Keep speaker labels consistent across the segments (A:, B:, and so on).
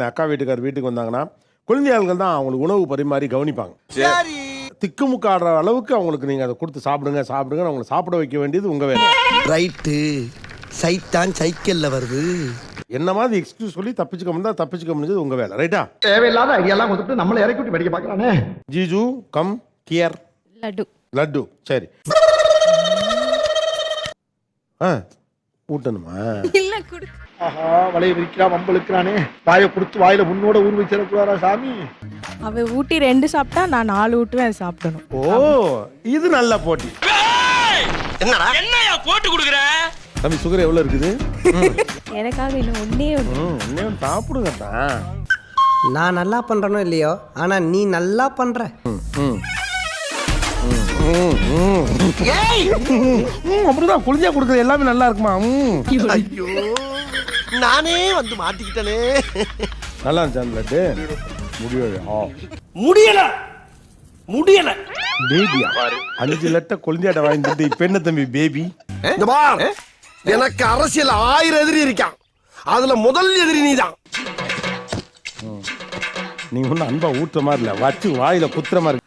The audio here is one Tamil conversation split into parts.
A: அக்கா வீட்டுக்கார் வீட்டுக்கு வந்தாங்கன்னா குழந்தைகள் தான் அவங்களுக்கு உணவு பரிமாறி கவனிப்பாங்க. திக்குமுக்காடுற அளவுக்கு அவங்களுக்கு நீங்க அதை கொடுத்து சாப்பிடுங்க அவங்களை சாப்பிட வைக்க வேண்டியது உங்க வேலை.
B: ரைட்டு. சைத்தான் சைக்கிள்ல வருது.
A: என்ன மாதிரி எக்ஸ்கியூஸ் சொல்லி தப்பிச்சுக்க முடிஞ்சது உங்க வேலை. ரைட்டா?
C: தேவையில்லாத ஐடியாலாம் கொடுத்துட்டு நம்மள இறக்கி விட்டு படிக்க பார்க்கறானே.
A: ஜீஜு கம் கியர். லட்டு சரி. ஊட்டணுமா?
D: இல்ல குடு.
C: ஆஹா வளைய விரிக்கிறான் வம்பளுக்குறானே. வாயை கொடுத்து வாயில முன்னோட ஊர் வச்சிடக்கூடாதா சாமி?
D: அவ ஊட்டி 2 சாப்பிட்டா நான் 4 ஊட்டுவேன் சாப்பிடணும்.
A: ஓ இது நல்ல போட்டி.
B: என்னடா
E: என்னையா போட்டு குடுக்குற?
A: தம்பி சுகர் எவ்வளவு இருக்குது?
D: எனக்காக இன்னும் ஒண்ணே
A: சாப்பிடுங்கட்டா.
B: நான் நல்லா பண்றனோ இல்லையோ ஆனா நீ நல்லா பண்ற.
A: அப்படிதான் குளிஞ்சா கொடுக்குறது எல்லாமே நல்லா இருக்குமா?
B: ஐயோ நானே வந்து மாட்டிக்கிட்டனே.
A: நல்லா இருந்துச்சு அந்த லட்டு.
E: முடியல
A: பேபியா 5 லட்ட குழந்தையாட்ட வாங்கிட்டு இப்ப என்ன தம்பி பேபி?
B: எனக்கு அரசியல் 1000 எதிரி இருக்கான். அதுல முதல் எதிரி நீதான்.
A: நீ ஒன்னும் அன்பா ஊட்டுற மாதிரி இல்ல, வச்சு வாயில குத்துற மாதிரி.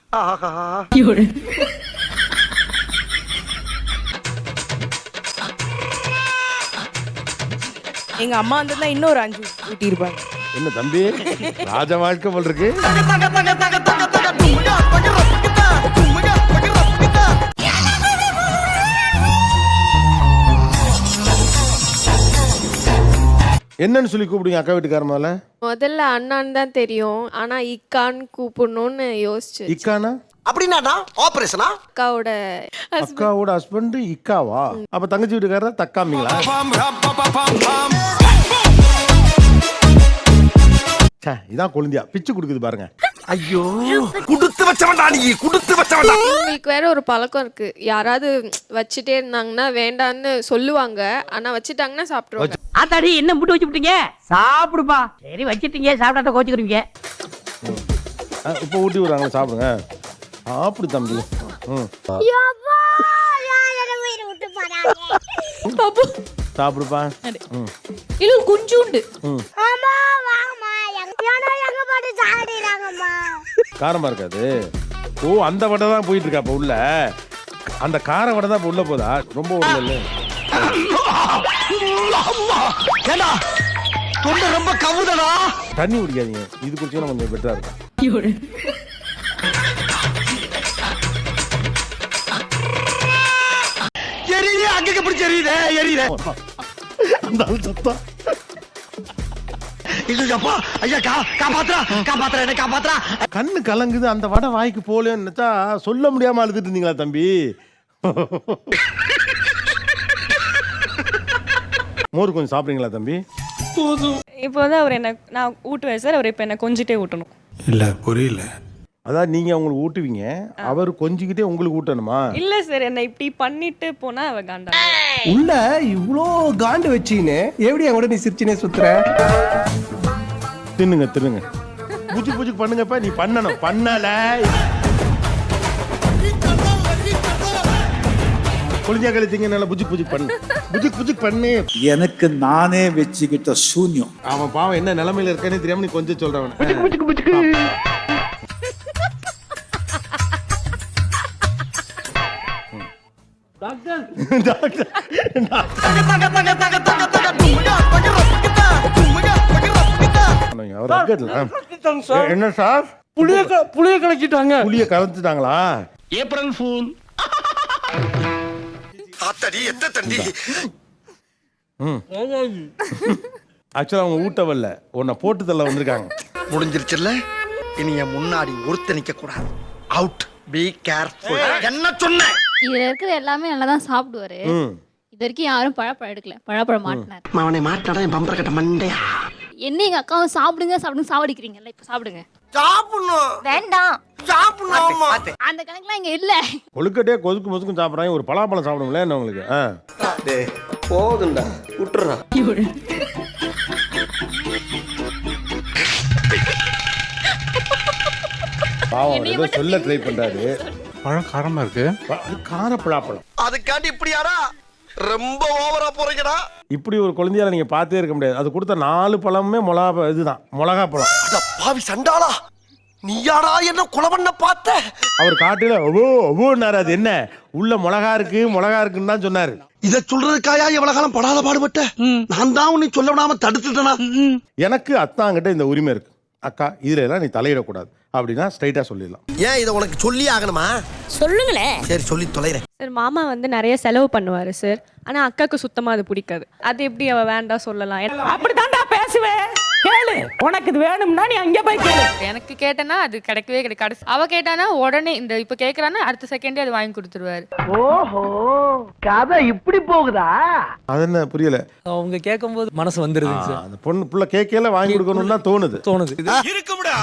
D: எங்க அம்மா வந்ததுல இன்னொரு 5 ஊட்டி இருப்பாங்க.
A: என்ன தம்பி ராஜ வாழ்க்கை போல் இருக்கு. என்னன்னு சொல்லி கூப்பிடுங்க அக்கா வீட்டுக்கார
F: முதல்ல அண்ணான்னு தான் தெரியும். ஆனா இக்கான்னு கூப்பிடணும்னு யோசிச்சு.
A: இக்கானா
B: அப்படின்னா ஆபரேஷனா?
A: அக்காவோட ஹஸ்பண்ட் இக்காவா? அப்ப தங்கச்சி வீட்டுக்காரர் தக்காமிங்களா? இதான் குழந்தையா பிச்சு குடுக்குது பாருங்க.
B: ஐயோ குடுத்து வச்சவன்டா நீ, குடுத்து வச்சவன்டா.
F: உங்களுக்கு வேற ஒரு பழக்கம் இருக்கு. யாராவது வச்சுட்டே இருந்தாங்கன்னா வேண்டான்னு சொல்லுவாங்க, ஆனா வச்சுட்டாங்கன்னா சாப்பிட்டுருவாங்க.
G: ஆத்தாடி என்ன முட்டு வச்சு விட்டீங்க? சாப்பிடுப்பா. சரி வச்சிட்டீங்க, சாப்பிடாத கோச்சுக்கிறீங்க.
A: இப்ப ஊட்டி விடுறாங்களா, சாப்பிடுங்க. அப்படி தம்பி. சாப்பிடுப்பா.
D: இல்ல குஞ்சுண்டு.
A: காரமா இருக்காது. ஓ அந்த வடை தான் போயிட்டு இருக்கா அப்ப உள்ள. அந்த கார வடை தான் உள்ள போதா? ரொம்ப உள்ள இல்ல.
B: ஏண்டா தொண்டை ரொம்ப கவுதடா.
A: தண்ணி குடிக்காதீங்க, இது குடிச்சா கொஞ்சம் பெட்டரா இருக்கும்.
B: எரியுதே அங்கங்க பிடிச்சி எரியுதே.
A: அந்த சத்தம்.
B: இல்லப்பா ஐயா காப்பாத்துறா என்ன காப்பாத்துறா.
A: கண்ணு கலங்குது, அந்த வடை வாய்க்கு போலேன்னு நினைச்சா சொல்ல முடியாம அழுதுட்டு இருந்தீங்களா தம்பி? மோர் கொஞ்சம் சாப்பிடுறீங்களா தம்பி?
D: இப்போ வந்து அவர் என்ன நான் ஊட்டுவேன் சார், அவர் இப்போ என்ன கொஞ்சிட்டே ஊட்டணும்.
H: இல்ல புரியல.
A: அதான் நீங்க அவங்களுக்கு ஊட்டுவீங்க, அவர் கொஞ்சிக்கிட்டே உங்களுக்கு ஊட்டணுமா?
D: இல்ல சார், என்ன இப்படி பண்ணிட்டு போனா அவ காண்டா.
B: உள்ள இவ்ளோ காண்டு வச்சீனே எப்படி கூட நீ சிரிச்சினே சுத்துற?
A: தின்னுங்க புஜுக்கு பண்ணுங்கப்பா. நீ பண்ணணும், பண்ணல குளிஞ்சா கழித்தீங்க. நல்லா புஜுக்கு பண்ணு.
H: எனக்கு நானே வச்சுக்கிட்ட சூன்யம்.
A: அவன் பாவம் என்ன நிலைமையில இருக்கானே தெரியாம நீ கொஞ்சம் சொல்றவன். என்ன சார்
E: புளிய கலக்கிட்டாங்க.
A: புளிய கலந்துட்டாங்களா?
E: April fool.
B: ஆத்தடி எத்த தண்டி.
A: ஆக்சுவலா அவங்க ஊட்டவல்ல, உன்னை போட்டு தள்ள வந்திருக்காங்க.
B: முடிஞ்சிருச்சுல்ல, இனி என் முன்னாடி ஒருத்த நிக்க கூடாது. அவுட். Be careful. என்ன சொன்ன?
I: இதுல இருக்கிற எல்லாமே நல்லா தான் சாப்பிடுவாரு. இது வரைக்கும் யாரும் பழப்பழம் எடுக்கல, பழப்பழம் மாட்டினார்.
B: அவனை மாட்டாடா என் பம்பர கட்ட மண்டையா.
I: என்ன எங்க அக்காவும் சாப்பிடுங்க சாவடிக்கிறீங்கல்ல, இப்ப சாப்பிடுங்க.
B: சாப்பிடணும்.
I: வேண்டாம்
B: சாப்பிடணும்.
I: அந்த கணக்குலாம் இங்க இல்ல.
A: கொழுக்கட்டே கொதுக்கும் சாப்பிடுறாங்க, ஒரு பலாப்பழம் சாப்பிடுங்களேன் என்ன உங்களுக்கு?
B: போதுண்டா விட்டுறா.
A: பாவம் ஏதோ சொல்ல ட்ரை பண்றாரு.
H: பழம் காரமா இருக்கு.
A: கார பலாப்பழம்.
B: அதுக்காண்டி இப்படியாடா ரொம்ப ஓவரா போறீங்கடா.
A: இப்படி ஒரு குழந்தையால நீங்க பார்த்தே இருக்க முடியாது. அது கொடுத்த 4 பழமுமே மிளகா பழம்.
B: பாவி சண்டாளா, நீயாடா என்ன கொலை பண்ண பார்த்த?
A: அவர் காட்டில ஒவ்வொன்னாரு. அது என்ன உள்ள மிளகா இருக்குன்னு தான் சொன்னாரு.
B: இத சொல்றதுக்காயா எவ்வளவு காலம் படாத பாடுபட்ட? நான் தான் உன்னை சொல்ல விடாம தடுத்துட்டேனா?
A: எனக்கு அத்தாங்கிட்ட இந்த உரிமை இருக்கு. அக்கா இதுல எல்லாம் நீ தலையிடக்கூடாது அப்படின்னா ஸ்ட்ரைட்டா சொல்லிடலாம்.
B: ஏன் இதை உனக்கு சொல்லி ஆகணுமா?
I: சொல்லுங்களேன்.
B: சரி சொல்லி தொலைறேன்.
D: சார் மாமா வந்து நிறைய செலவு பண்ணுவார் சார். ஆனால் அக்காவுக்கு சுத்தமாக அது பிடிக்காது. அது எப்படி அவள் வேண்டாம் சொல்லலாம்?
G: அப்படித்தான்டா பேசுவேன். கேளு, உனக்கு இது வேணும்னா நீ அங்கே போய் கேளு.
F: எனக்கு கேட்டேன்னா அது கிடைக்கவே கிடைக்காது. அவ கேட்டானா உடனே இந்த இப்ப கேக்குறான்னா அடுத்த செகண்டே அது வாங்கி கொடுத்துருவாரு.
G: ஓஹோ, கதை இப்படி போகுதா?
A: அது என்ன புரியல?
E: அவங்க கேட்கும்போது மனசு வந்துருதுங்க சார்.
A: அந்த பொண்ணு புள்ள கேட்கல வாங்கி கொடுக்கணும்னு தான் தோணுது.
E: இருக்கும்டா.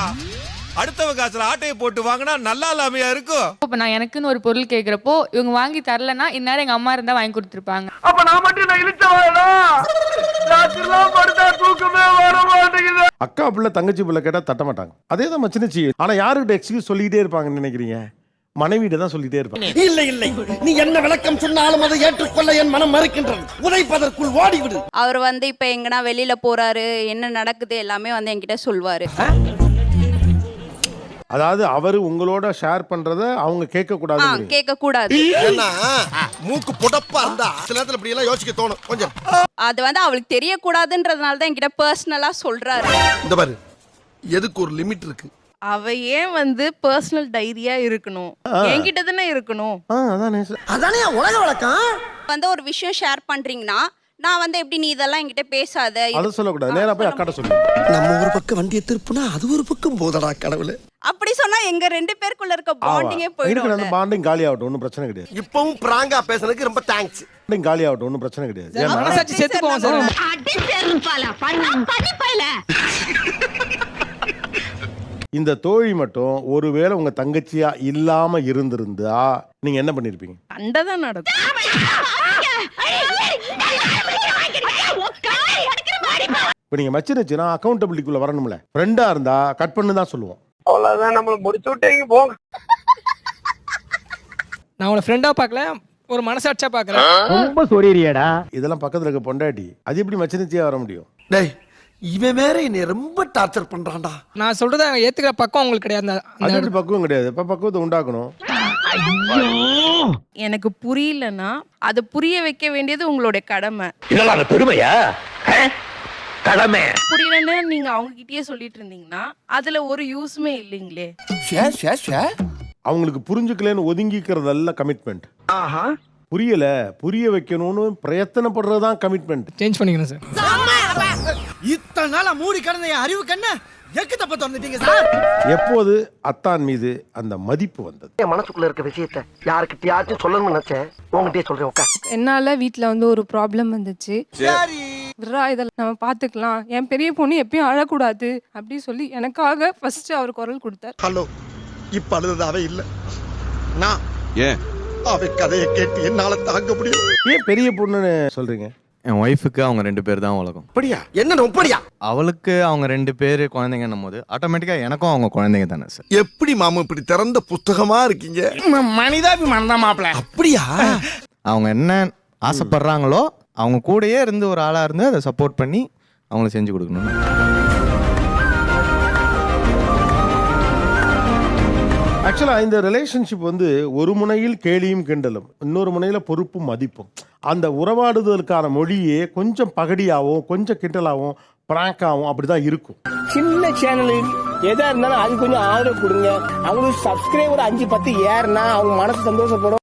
E: அடுத்தவ காசுல ஆட்டையை போட்டு வாங்கினா நல்லா இல்லாமையா இருக்கும்.
F: இப்ப நான் எனக்குன்னு ஒரு பொருள் கேக்குறப்போ இவங்க வாங்கி தரலன்னா இந்நேரம் எங்க அம்மா இருந்தா வாங்கி கொடுத்துருப்பாங்க.
B: அப்ப நான் மட்டும் நான் இழுச்சவாடா. ராத்திரிலாம் படுத்தா தூக்கமே வர மாட்டேங்குது.
A: அக்கா பிள்ளை தங்கச்சி பிள்ளை கேட்டா தட்ட மாட்டாங்க. அதே தான் மச்சினச்சி. ஆனா யாருக்கிட்ட எக்ஸ்கியூஸ் சொல்லிக்கிட்டே இருப்பாங்கன்னு நினைக்கிறீங்க? மனைவிட்ட தான் சொல்லிட்டே இருப்பாங்க.
B: இல்லை நீ என்ன விளக்கம் சொன்னாலும் அதை ஏற்றுக்கொள்ள என் மனம் மறுக்கின்றது. உதைப்பதற்குள் ஓடிவிடு.
I: அவர் வந்து இப்ப எங்கனா வெளியில போறாரு, என்ன நடக்குது எல்லாமே வந்து என்கிட்ட சொல்வாரு.
A: அதாவது அவரு உங்களோட ஷேர் பண்றத அவங்க கேட்க கூடாது.
I: கேட்க கூடாது.
B: ஏன்னா மூக்கு புடப்பா இருந்தா சில நேரத்துல இப்படி எல்லாம் யோசிக்க தோணும் கொஞ்சம்.
I: அது வந்து அவளுக்கு தெரியக்கூடாதுன்றதுனால தான் என்கிட்ட பர்சனலா சொல்றாரு.
B: இந்த பாரு, எதுக்கு ஒரு லிமிட் இருக்கு.
F: அவ ஏன் வந்து பர்சனல் டைரியா இருக்கணும்? என்கிட்ட தானே இருக்கணும்.
B: அதானே உலக வழக்கம்.
I: வந்து ஒரு விஷயம் ஷேர் பண்றீங்கன்னா நான் வந்து எப்படி நீ இதெல்லாம் என்கிட்ட பேசாத.
A: அதை சொல்லக்கூடாது. நேரா போய் அக்காட்ட சொல்லு.
B: நம்ம ஒரு பக்கம் வண்டியை திருப்புனா அது ஒரு பக்கம் போதடா கடவுளே.
I: அப்படி சொன்னா எங்க 2 பேருக்குள்ள இருக்க பாண்டிங்கே போயிடும்.
A: அந்த பாண்டிங் காலி ஆகட்டும், ஒன்றும் பிரச்சனை கிடையாது.
B: இப்பவும் பிராங்கா பேசுறதுக்கு ரொம்ப தேங்க்ஸ்.
A: பாண்டிங் காலி ஆகட்டும், ஒன்றும் பிரச்சனை கிடையாது.
E: மனசாட்சி செத்து போவோம் சார்.
A: இந்த தோழி மட்டும் ஒருவேளை உங்க தங்கச்சியா இல்லாம இருந்திருந்தா நீங்க என்ன பண்ணிருப்பீங்க?
F: சண்டைதான் நடக்கும்.
A: இப்ப நீங்க மச்சினச்சுனா அக்கௌண்டபிலிட்டிக்குள்ள வரணும்ல. ஃப்ரெண்டா இருந்தா கட் பண்ணு தான் சொல்லுவோம்.
B: அவ்வளவுதான், நம்மள முடிச்சு விட்டீங்க போங்க.
E: நான் உங்களை ஃப்ரெண்டா பார்க்கல, ஒரு மனசாட்சியா பார்க்கறேன்.
G: ரொம்ப சொரியறியடா.
A: இதெல்லாம் பக்கத்துல இருக்க பொண்டாட்டி. அது எப்படி மச்சினச்சியா வர முடியும்?
B: டேய், இவன் வேற என்னை ரொம்ப டார்ச்சர் பண்றான்டா.
E: நான் சொல்றத ஏத்துக்கிற பக்கம் உங்களுக்கு கிடையாது.
A: அது எப்படி பக்குவம் கிடையாது? இப்ப பக்குவத்தை உண்டாக்கணும்.
F: எனக்கு புரியலன்னா அது புரிய வைக்க வேண்டியது உங்களுடைய கடமை.
E: இதெல்லாம் பெருமையா? கடமை.
F: புரியலன்னு நீங்க அவங்க கிட்டயே சொல்லிட்டு இருந்தீங்கன்னா அதுல ஒரு யூஸ்மே இல்லைங்களே.
A: அவங்களுக்கு புரிஞ்சுக்கலன்னு ஒதுங்கிக்கிறதல்ல கமிட்மெண்ட். புரியல, புரிய வைக்கணும்னு பிரயத்தனப்படுறதுதான் கமிட்மெண்ட்.
E: சேஞ்ச் பண்ணிக்கிறேன் சார்.
B: இத்தனை நாளா மூடி கடந்த என் அறிவு கண்ண எக்கு தப்ப திறந்துட்டீங்க சார்.
A: எப்போது அத்தான் மீது அந்த மதிப்பு வந்தது?
B: என் மனசுக்குள்ள இருக்க விஷயத்தை யாருக்கிட்டயாச்சும் சொல்லணும்னு நினைச்சேன். உங்ககிட்டயே சொல்றேன். உட்கார்.
F: என்னால வீட்ல வந்து ஒரு ப்ராப்ளம் வந்துச்சு. இதெல்லாம் நம்ம பாத்துக்கலாம், என் பெரிய பொண்ணு எப்பயும் அழக்கூடாது அப்படி சொல்லி எனக்காக ஃபர்ஸ்ட் அவர் குரல் கொடுத்தார்.
B: ஹலோ, இப்ப அழுது அவ இல்ல நான். ஏன் அவ கதையை கேட்டு என்னால தாங்க முடியும்?
A: ஏன் பெரிய பொண்ணுன்னு சொல்றீங்க?
J: என் ஒய்ஃபுக்கு அவங்க 2 பேர் தான் உலகம்.
B: அப்படியா? என்ன அப்படியா?
J: அவளுக்கு அவங்க 2 பேர் குழந்தைங்கன்னும் போது ஆட்டோமேட்டிக்காக எனக்கும் அவங்க குழந்தைங்க தானே சார்.
B: எப்படி மாமா இப்படி திறந்த புஸ்தகமா இருக்கீங்க?
E: மனிதாபிமானம் தான் மாப்பிள்ள.
B: அப்படியா?
J: அவங்க என்ன ஆசைப்படுறாங்களோ அவங்க கூடயே இருந்து ஒரு ஆளாக இருந்து அதை சப்போர்ட் பண்ணி அவங்களுக்கு செஞ்சு கொடுக்கணும்.
A: ஆக்சுவலாக இந்த ரிலேஷன்ஷிப் வந்து ஒரு முனையில் கேலியும் கிண்டலும், இன்னொரு முனையில் பொறுப்பும் மதிப்பும். அந்த உறவாடுதலுக்கான மொழியே கொஞ்சம் பகடியாகவும் கொஞ்சம் கிண்டலாகவும் பிராங்காகவும் அப்படிதான் இருக்கும்.
E: சின்ன சேனல் எதா இருந்தாலும் அது கொஞ்சம் ஆதரவு கொடுங்க. அவங்களுக்கு சப்ஸ்கிரைபர் 5-10 ஏறுனா அவங்க மனசு சந்தோஷப்படும்.